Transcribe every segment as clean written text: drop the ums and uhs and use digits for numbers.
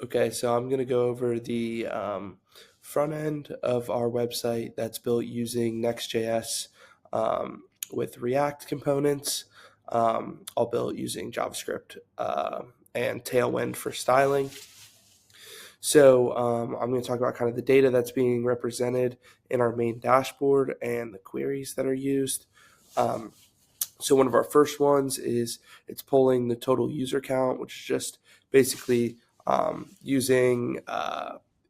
Okay, so I'm going to go over the front end of our website that's built using Next.js with React components, all built using JavaScript and Tailwind for styling. So I'm going to talk about kind of the data that's being represented in our main dashboard and the queries that are used. So one of our first ones is it's pulling the total user count, which is just basically using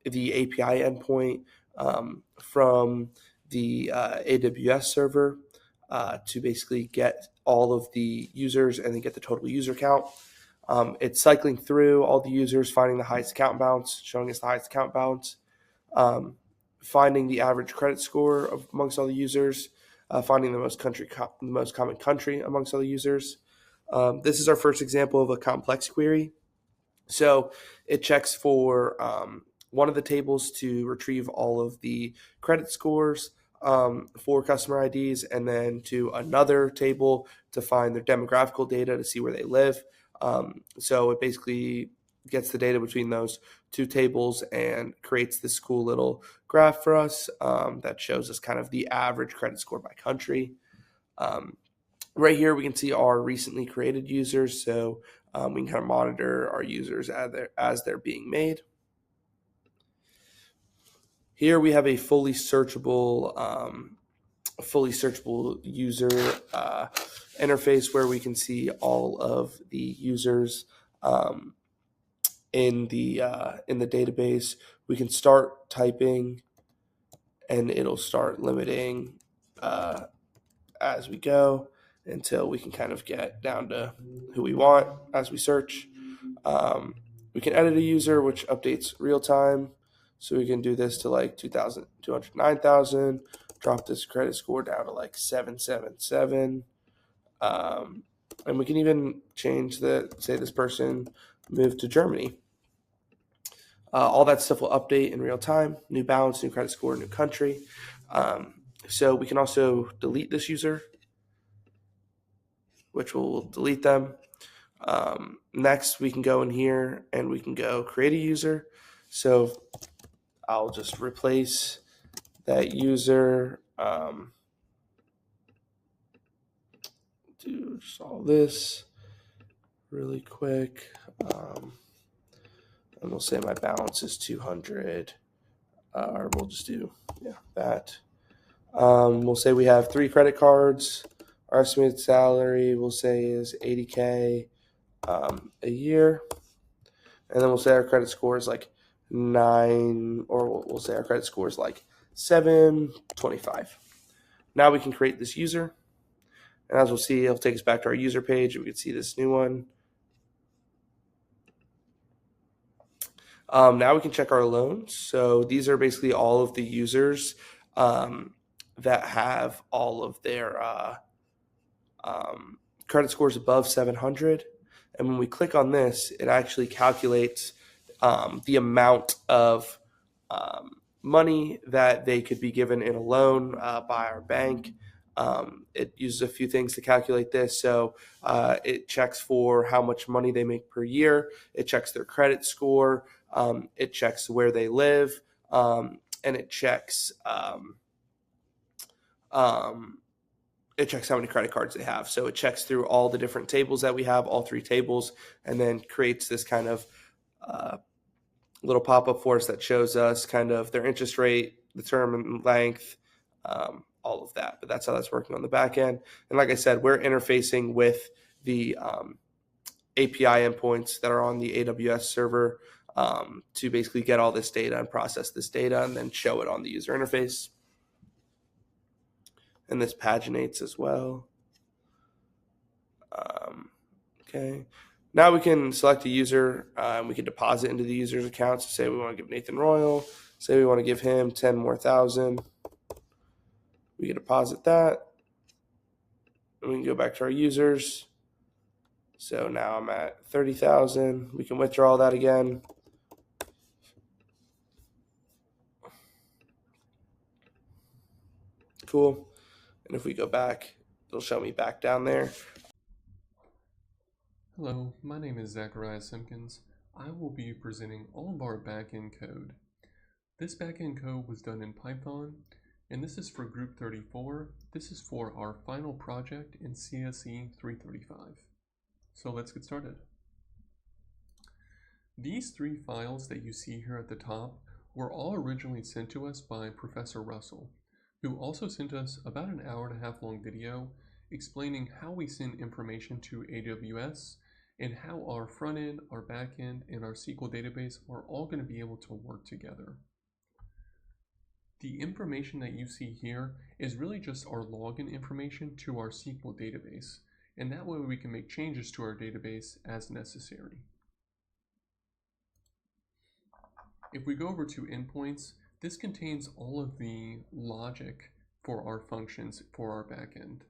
the API endpoint from the AWS server to basically get all of the users and then get the total user count. It's cycling through all the users, finding the highest account balance, showing us the highest account balance, um, finding the average credit score amongst all the users, finding the most common country amongst all the users. This is our first example of a complex query. So it checks for one of the tables to retrieve all of the credit scores for customer IDs, and then to another table to find their demographical data to see where they live. So it basically gets the data between those two tables and creates this cool little graph for us that shows us kind of the average credit score by country. Right here, we can see our recently created users, so we can kind of monitor our users as they're being made. Here we have a fully searchable user interface where we can see all of the users in the database. We can start typing, and it'll start limiting as we go until we can kind of get down to who we want as we search. We can edit a user, which updates real time. So we can do this to like 209,000, drop this credit score down to like 777. And we can even change say this person moved to Germany. All that stuff will update in real time. New balance, new credit score, new country. So we can also delete this user, which will delete them. Next, we can go in here and we can go create a user. So I'll just replace that user. Do just all this really quick. And we'll say my balance is 200. Or we'll just do that. We'll say we have 3 credit cards. Our estimated salary we'll say is $80K a year. And then we'll say our credit score is like 9, or we'll say our credit score is like 725. Now we can create this user. And as we'll see, it'll take us back to our user page, and we can see this new one. Now we can check our loans. So these are basically all of the users that have all of their credit scores above 700. And when we click on this, it actually calculates the amount of money that they could be given in a loan by our bank. It uses a few things to calculate this. So it checks for how much money they make per year. It checks their credit score. It checks where they live. And it checks how many credit cards they have. So it checks through all the different tables that we have, all 3 tables, and then creates this kind of little pop-up for us that shows us kind of their interest rate, the term and length, all of that. But that's how that's working on the back end. And like I said, we're interfacing with the API endpoints that are on the AWS server to basically get all this data and process this data and then show it on the user interface. And this paginates as well. Okay. Now we can select a user and we can deposit into the user's account. So say we want to give Nathan Royal, say we want to give him 10 more thousand. We can deposit that. And we can go back to our users. So now I'm at 30,000. We can withdraw that again. Cool. And if we go back, it'll show me back down there. Hello, my name is Simpkins. I will be presenting all of our backend code. This backend code was done in Python, and this is for group 34. This is for our final project in CSE 335. So let's get started. These three files that you see here at the top were all originally sent to us by Professor Russell, who also sent us about an hour-and-a-half long video explaining how we send information to AWS and how our front end, our back end, and our SQL database are all going to be able to work together. The information that you see here is really just our login information to our SQL database, and that way we can make changes to our database as necessary. If we go over to endpoints, this contains all of the logic for our functions for our backend.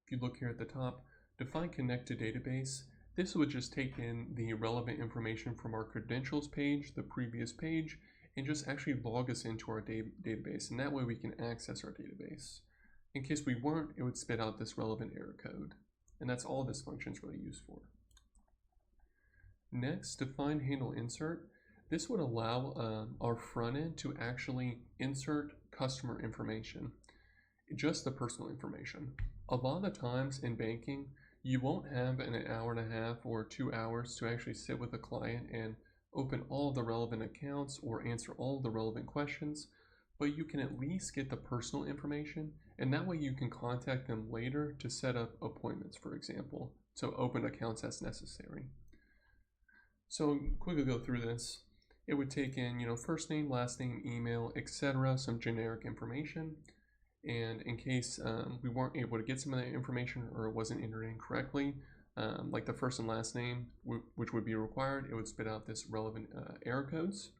If you look here at the top, define connect to database, this would just take in the relevant information from our credentials page, the previous page, and just actually log us into our database, and that way we can access our database. In case we weren't, it would spit out this relevant error code, and that's all this function is really used for. Next, define handle insert. This would allow our front end to actually insert customer information, just the personal information. A lot of the times in banking, you won't have an hour-and-a-half or 2 hours to actually sit with a client and open all the relevant accounts or answer all the relevant questions, but you can at least get the personal information, and that way you can contact them later to set up appointments, for example, to open accounts as necessary. So quickly go through this. It would take in, first name, last name, email, etc., some generic information. And in case we weren't able to get some of that information or it wasn't entered in correctly, like the first and last name, which would be required, it would spit out this relevant error codes.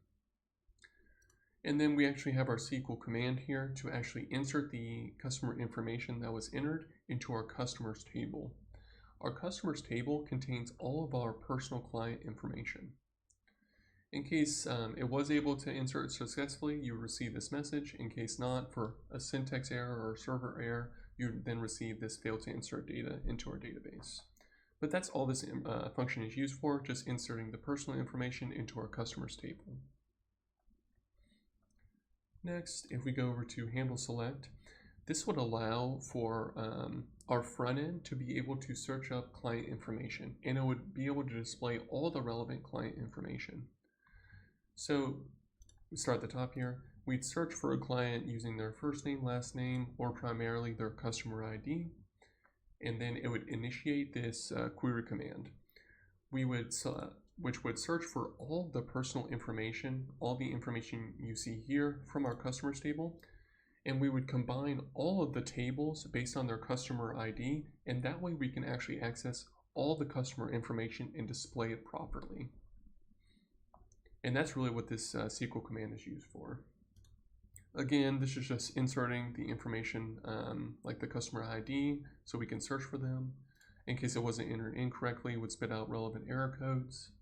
And then we actually have our SQL command here to actually insert the customer information that was entered into our customers table. Our customers table contains all of our personal client information. In case it was able to insert successfully, you receive this message. In case not, for a syntax error or server error, you then receive this fail to insert data into our database. But that's all this function is used for, just inserting the personal information into our customers table. Next, if we go over to handle select, this would allow for our front end to be able to search up client information, and it would be able to display all the relevant client information. So we start at the top here. We'd search for a client using their first name, last name, or primarily their customer ID. And then it would initiate this query command. Which would search for all the personal information, all the information you see here from our customers table. And we would combine all of the tables based on their customer ID. And that way we can actually access all the customer information and display it properly. And that's really what this SQL command is used for. Again, this is just inserting the information like the customer ID so we can search for them. In case it wasn't entered incorrectly, it would spit out relevant error codes.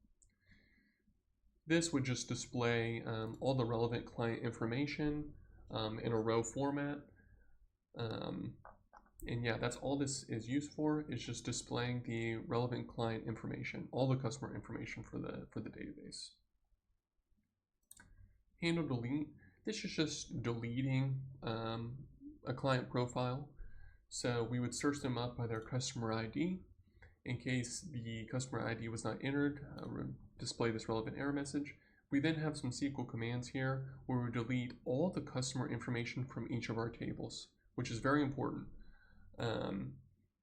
This would just display all the relevant client information in a row format. And yeah, that's all this is used for, is just displaying the relevant client information, all the customer information for the database. Handle delete, this is just deleting a client profile. So we would search them up by their customer ID. In case the customer ID was not entered, display this relevant error message. We then have some SQL commands here where we delete all the customer information from each of our tables, which is very important.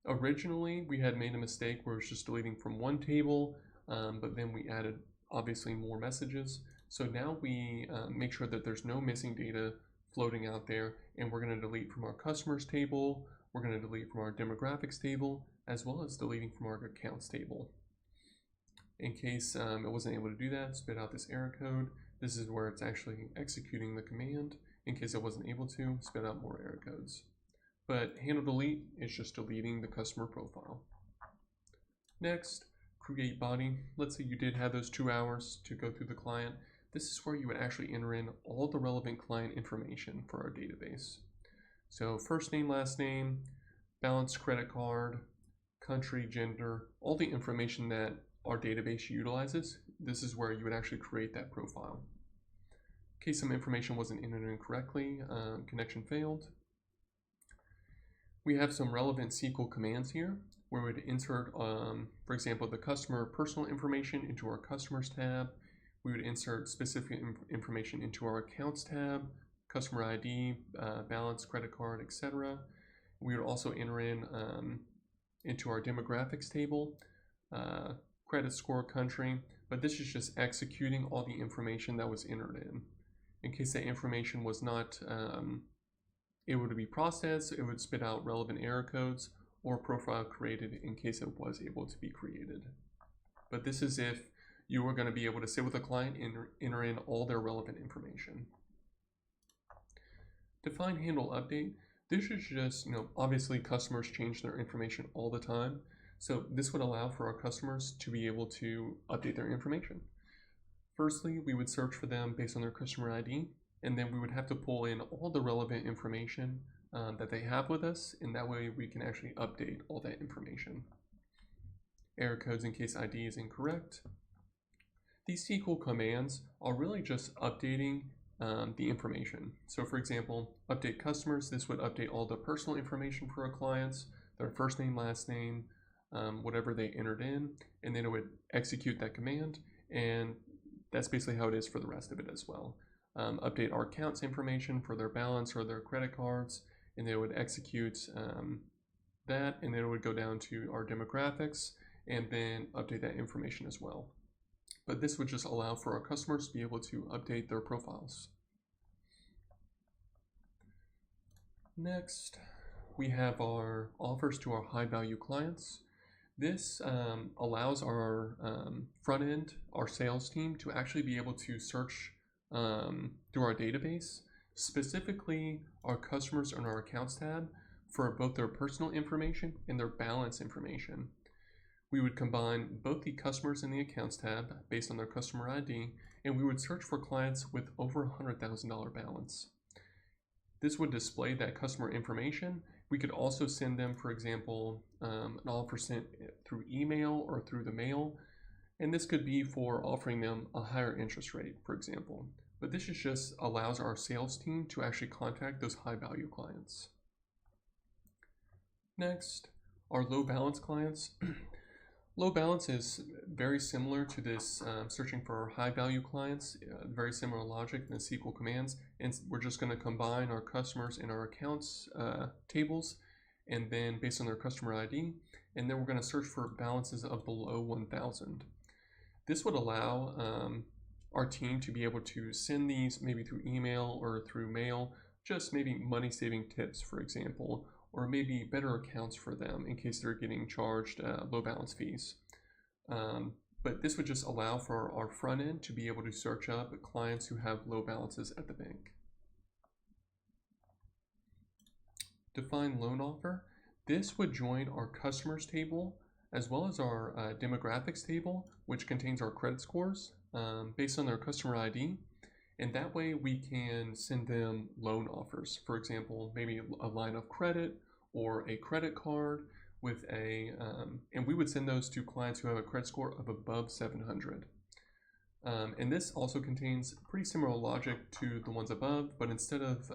Originally, we had made a mistake where it was just deleting from one table, but then we added obviously more messages. So now we make sure that there's no missing data floating out there, and we're going to delete from our customers table, we're going to delete from our demographics table, as well as deleting from our accounts table. In case it wasn't able to do that, spit out this error code. This is where it's actually executing the command. In case it wasn't able to, spit out more error codes. But handle delete is just deleting the customer profile. Next, create body. Let's say you did have those 2 hours to go through the client. This is where you would actually enter in all the relevant client information for our database. So first name, last name, balance credit card, country, gender, all the information that our database utilizes, this is where you would actually create that profile. In case some information wasn't entered incorrectly, connection failed. We have some relevant SQL commands here where we would insert, for example, the customer personal information into our customers tab. We would insert specific information into our accounts tab, customer ID, balance, credit card, etc. We would also enter in into our demographics table, credit score, country, but this is just executing all the information that was entered in. In case that information was not able to be processed, it would spit out relevant error codes or profile created in case it was able to be created. But this is if you are going to be able to sit with a client and enter in all their relevant information. Define handle update. This is just, obviously customers change their information all the time. So this would allow for our customers to be able to update their information. Firstly, we would search for them based on their customer ID, and then we would have to pull in all the relevant information that they have with us, and that way we can actually update all that information. Error codes in case ID is incorrect. These SQL commands are really just updating the information. So for example, update customers, this would update all the personal information for our clients, their first name, last name, whatever they entered in, and then it would execute that command, and that's basically how it is for the rest of it as well. Update our accounts information for their balance or their credit cards, and they would execute that, and then it would go down to our demographics and then update that information as well. But this would just allow for our customers to be able to update their profiles. Next, we have our offers to our high value clients. This allows our front end, our sales team, to actually be able to search through our database, specifically our customers in our accounts tab, for both their personal information and their balance information. We would combine both the customers in the accounts tab based on their customer ID, and we would search for clients with over $100,000 balance. This would display that customer information. We could also send them, for example, an offer sent through email or through the mail, and this could be for offering them a higher interest rate, for example. But this just allows our sales team to actually contact those high value clients. Next, our low balance clients. Low balance is very similar to this searching for high value clients, very similar logic than SQL commands, and we're just going to combine our customers in our accounts tables, and then based on their customer ID, and then we're going to search for balances of below 1,000. This would allow our team to be able to send these maybe through email or through mail, just maybe money saving tips, for example, or maybe better accounts for them in case they're getting charged low balance fees. But this would just allow for our front end to be able to search up clients who have low balances at the bank. Define loan offer. This would join our customers table as well as our demographics table, which contains our credit scores based on their customer ID. And that way we can send them loan offers. For example, maybe a line of credit or a credit card with and we would send those to clients who have a credit score of above 700. And this also contains pretty similar logic to the ones above, but instead of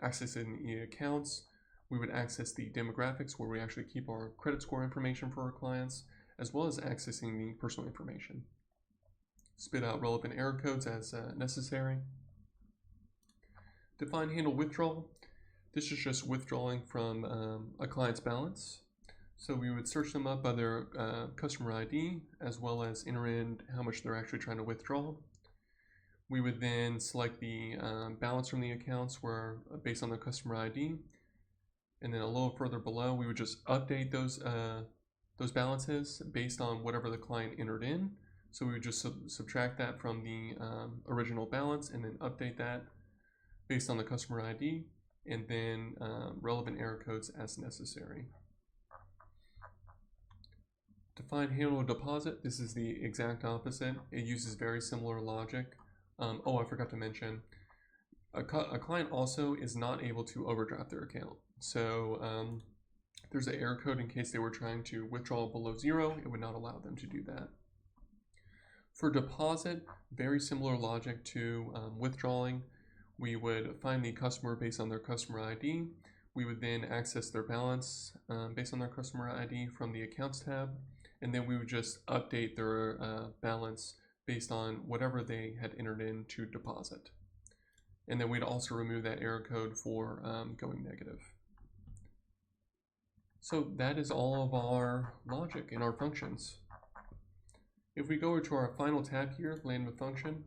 accessing the accounts, we would access the demographics where we actually keep our credit score information for our clients, as well as accessing the personal information. Spit out relevant error codes as necessary. Define handle withdrawal. This is just withdrawing from a client's balance. So we would search them up by their customer ID, as well as enter in how much they're actually trying to withdraw. We would then select the balance from the accounts based on the customer ID. And then a little further below, we would just update those balances based on whatever the client entered in. So we would just subtract that from the original balance and then update that based on the customer ID, and then relevant error codes as necessary. Define handle deposit. This is the exact opposite. It uses very similar logic. I forgot to mention, a client also is not able to overdraft their account. So there's an error code in case they were trying to withdraw below 0. It would not allow them to do that. For deposit, very similar logic to withdrawing. We would find the customer based on their customer ID. We would then access their balance based on their customer ID from the accounts tab. And then we would just update their balance based on whatever they had entered in to deposit. And then we'd also remove that error code for going negative. So that is all of our logic and our functions. If we go over to our final tab here, land with function,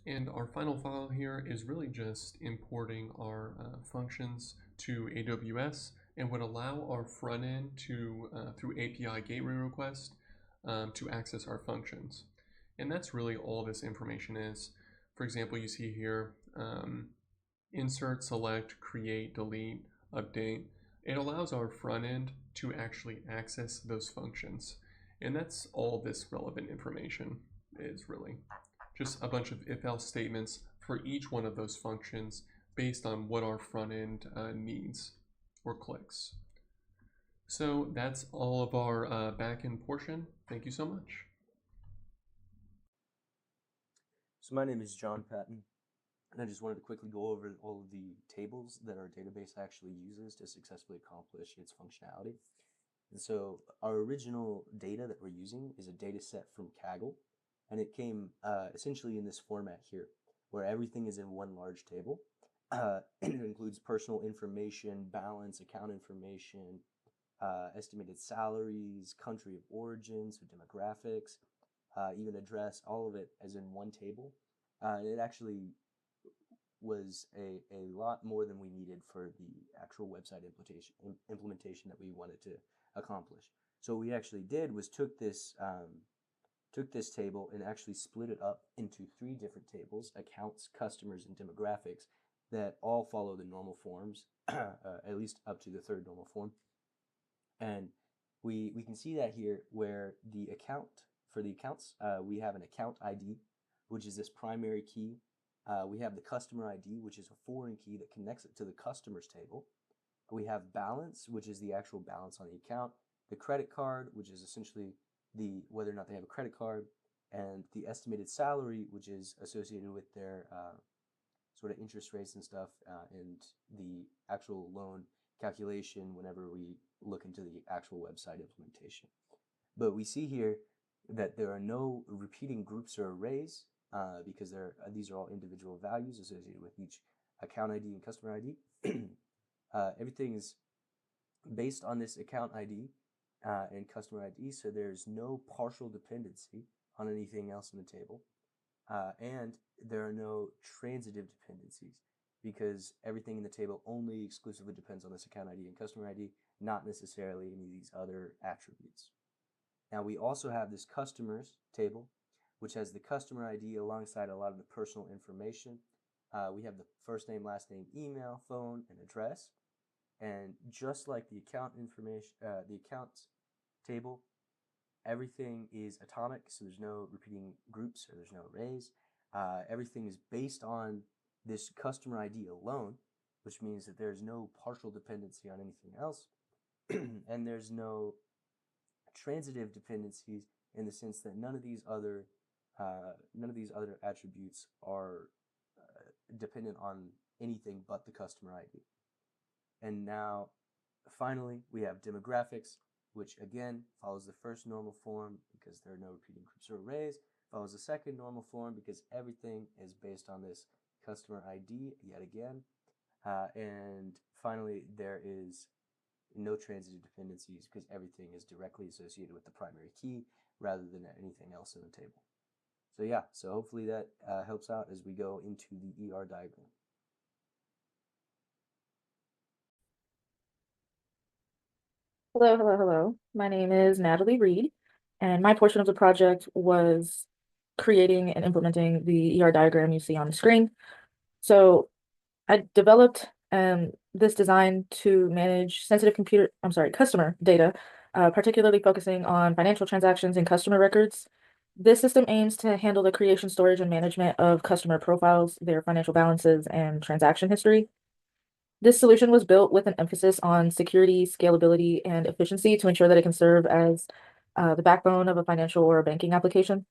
and our final file here is really just importing our functions to AWS and would allow our front end to, through API gateway request, to access our functions. And that's really all this information is. For example, you see here, insert, select, create, delete, update. It allows our front end to actually access those functions. And that's all this relevant information is really. Just a bunch of if-else statements for each one of those functions based on what our front end needs or clicks. So that's all of our back-end portion. Thank you so much. So my name is John Patton, and I just wanted to quickly go over all of the tables that our database actually uses to successfully accomplish its functionality. And so our original data that we're using is a data set from Kaggle, and it came essentially in this format here, where everything is in one large table. And it includes personal information, balance, account information, estimated salaries, country of origin, so demographics, even address, all of it as in one table. It actually was a lot more than we needed for the actual website implementation that we wanted to accomplish. So what we actually did was took this table and actually split it up into 3 different tables: accounts, customers, and demographics, that all follow the normal forms, at least up to the 3rd normal form. And we can see that here, where the account, for the accounts, we have an account ID, which is this primary key. We have the customer ID, which is a foreign key that connects it to the customers table. We have balance, which is the actual balance on the account. The credit card, which is essentially whether or not they have a credit card. And the estimated salary, which is associated with their sort of interest rates and stuff, and the actual loan calculation whenever we look into the actual website implementation. But we see here that there are no repeating groups or arrays, because these are all individual values associated with each account ID and customer ID. Everything is based on this account ID and customer ID, so there's no partial dependency on anything else in the table. And there are no transitive dependencies, because everything in the table only exclusively depends on this account ID and customer ID, not necessarily any of these other attributes. Now we also have this customers table, which has the customer ID alongside a lot of the personal information. We have the first name, last name, email, phone, and address. And just like the account information, the accounts table, everything is atomic, so there's no repeating groups or there's no arrays. Everything is based on this customer ID alone, which means that there's no partial dependency on anything else. And there's no transitive dependencies, in the sense that none of these other attributes are dependent on anything but the customer ID. And now, finally, we have demographics, which again follows the first normal form because there are no repeating groups or arrays, follows the second normal form because everything is based on this customer ID yet again. And finally, there is no transitive dependencies because everything is directly associated with the primary key rather than anything else in the table. So yeah, so hopefully that helps out as we go into the ER diagram. Hello, hello, hello. My name is Natalie Reed, and my portion of the project was creating and implementing the ER diagram you see on the screen. So I developed this design to manage sensitive customer data, particularly focusing on financial transactions and customer records. This system aims to handle the creation, storage, and management of customer profiles, their financial balances, and transaction history. This solution was built with an emphasis on security, scalability, and efficiency to ensure that it can serve as the backbone of a financial or a banking application.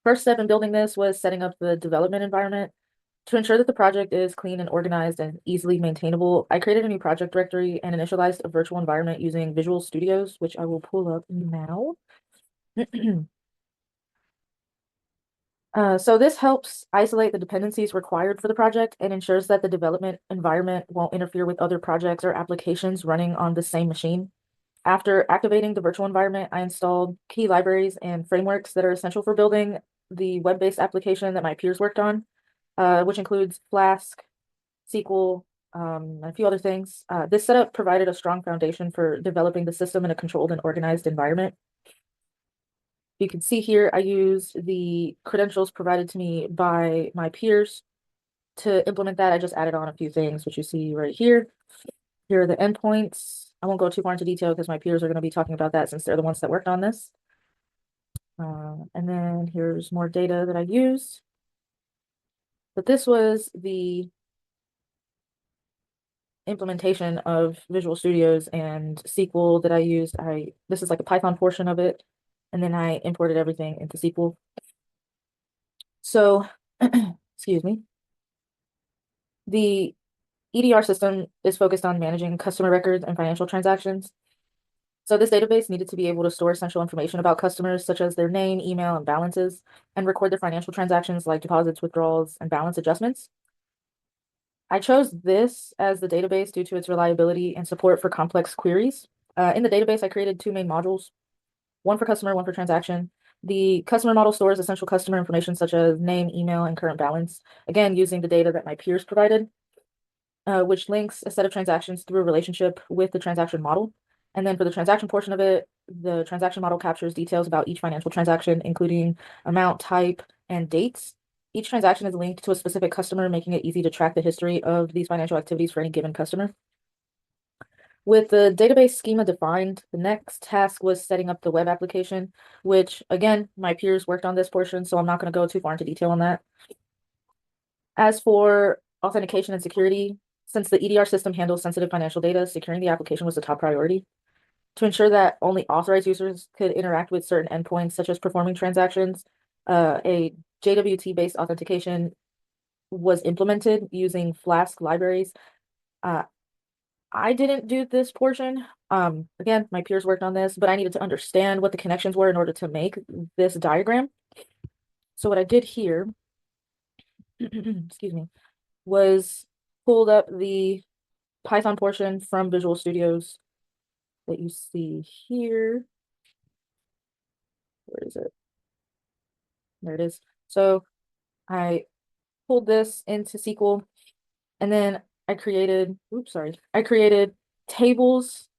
First step in building this was setting up the development environment. To ensure that the project is clean and organized and easily maintainable, I created a new project directory and initialized a virtual environment using Visual Studios, which I will pull up now. So this helps isolate the dependencies required for the project and ensures that the development environment won't interfere with other projects or applications running on the same machine. After activating the virtual environment, I installed key libraries and frameworks that are essential for building the web-based application that my peers worked on, which includes Flask, SQL, and a few other things. This setup provided a strong foundation for developing the system in a controlled and organized environment. You can see here, I used the credentials provided to me by my peers. To implement that, I just added on a few things, which you see right here. Here are the endpoints. I won't go too far into detail because my peers are going to be talking about that since they're the ones that worked on this. And then here's more data that I used. But this was the implementation of Visual Studios and SQL that I used. This is like a Python portion of it, and then I imported everything into SQL. So, excuse me. The EDR system is focused on managing customer records and financial transactions. So this database needed to be able to store essential information about customers, such as their name, email, and balances, and record their financial transactions like deposits, withdrawals, and balance adjustments. I chose this as the database due to its reliability and support for complex queries. In the database, I created two main modules, one for customer, one for transaction. The customer model stores essential customer information such as name, email, and current balance, again, using the data that my peers provided, which links a set of transactions through a relationship with the transaction model. And then for the transaction portion of it, the transaction model captures details about each financial transaction, including amount, type, and dates. Each transaction is linked to a specific customer, making it easy to track the history of these financial activities for any given customer. With the database schema defined, the next task was setting up the web application, which again, my peers worked on this portion, so I'm not going to go too far into detail on that. As for authentication and security, since the EDR system handles sensitive financial data, securing the application was the top priority. To ensure that only authorized users could interact with certain endpoints, such as performing transactions, a JWT-based authentication was implemented using Flask libraries. I didn't do this portion. Again, my peers worked on this, but I needed to understand what the connections were in order to make this diagram. So what I did here, excuse me, was pulled up the Python portion from Visual Studios that you see here. Where is it? There it is. So I pulled this into SQL, and then I created tables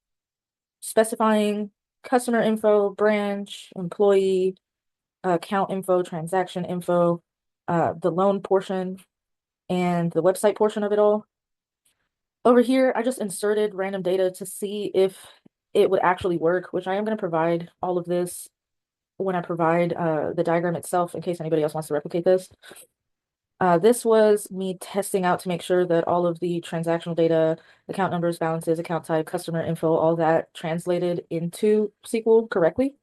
specifying customer info, branch, employee, account info, transaction info, the loan portion, and the website portion of it all. Over here, I just inserted random data to see if it would actually work, which I am going to provide all of this when I provide the diagram itself in case anybody else wants to replicate this. This was me testing out to make sure that all of the transactional data, account numbers, balances, account type, customer info, all that translated into SQL correctly.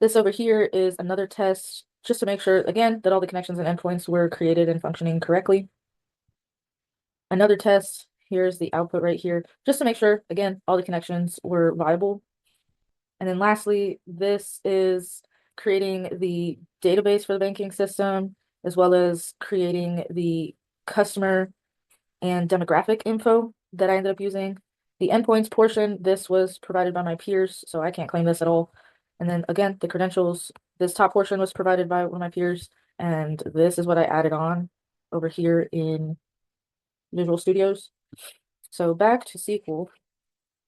This over here is another test just to make sure, again, that all the connections and endpoints were created and functioning correctly. Another test, here's the output right here, just to make sure, again, all the connections were viable. And then lastly, this is creating the database for the banking system, as well as creating the customer and demographic info that I ended up using. The endpoints portion, this was provided by my peers, so I can't claim this at all. And then again, the credentials, this top portion was provided by one of my peers, and this is what I added on over here in Visual Studios. So back to SQL,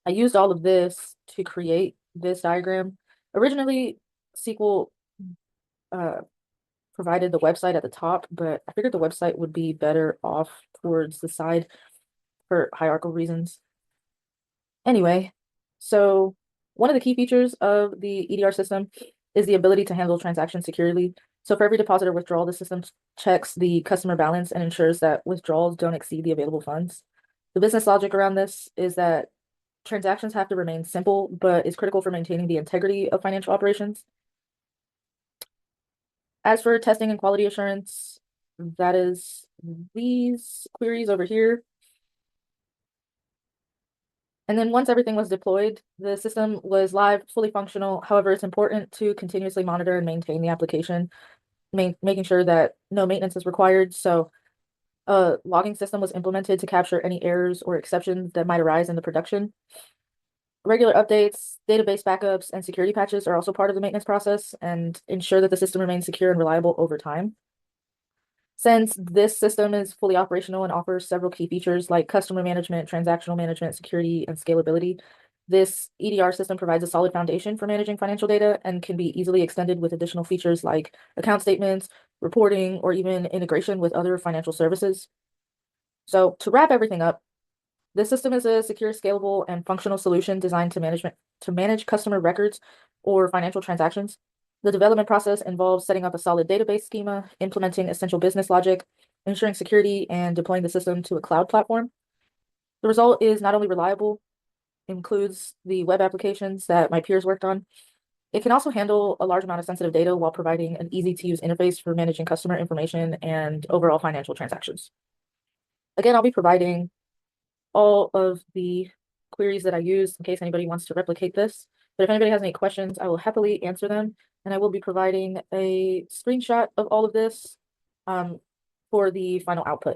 I used all of this to create this diagram. Originally, SQL provided the website at the top, but I figured the website would be better off towards the side for hierarchical reasons. Anyway, so one of the key features of the EDR system is the ability to handle transactions securely. So for every deposit or withdrawal, the system checks the customer balance and ensures that withdrawals don't exceed the available funds. The business logic around this is that transactions have to remain simple, but is critical for maintaining the integrity of financial operations. As for testing and quality assurance, that is these queries over here. And then once everything was deployed, the system was live, fully functional. However, it's important to continuously monitor and maintain the application, making sure that no maintenance is required. So a logging system was implemented to capture any errors or exceptions that might arise in the production. Regular updates, database backups, and security patches are also part of the maintenance process and ensure that the system remains secure and reliable over time. Since this system is fully operational and offers several key features like customer management, transactional management, security, and scalability, this EDR system provides a solid foundation for managing financial data and can be easily extended with additional features like account statements, reporting, or even integration with other financial services. So to wrap everything up, this system is a secure, scalable, and functional solution designed to manage customer records or financial transactions. The development process involves setting up a solid database schema, implementing essential business logic, ensuring security, and deploying the system to a cloud platform. The result is not only reliable, includes the web applications that my peers worked on. It can also handle a large amount of sensitive data while providing an easy-to-use interface for managing customer information and overall financial transactions. Again, I'll be providing all of the queries that I used in case anybody wants to replicate this. But if anybody has any questions, I will happily answer them. And I will be providing a screenshot of all of this for the final output.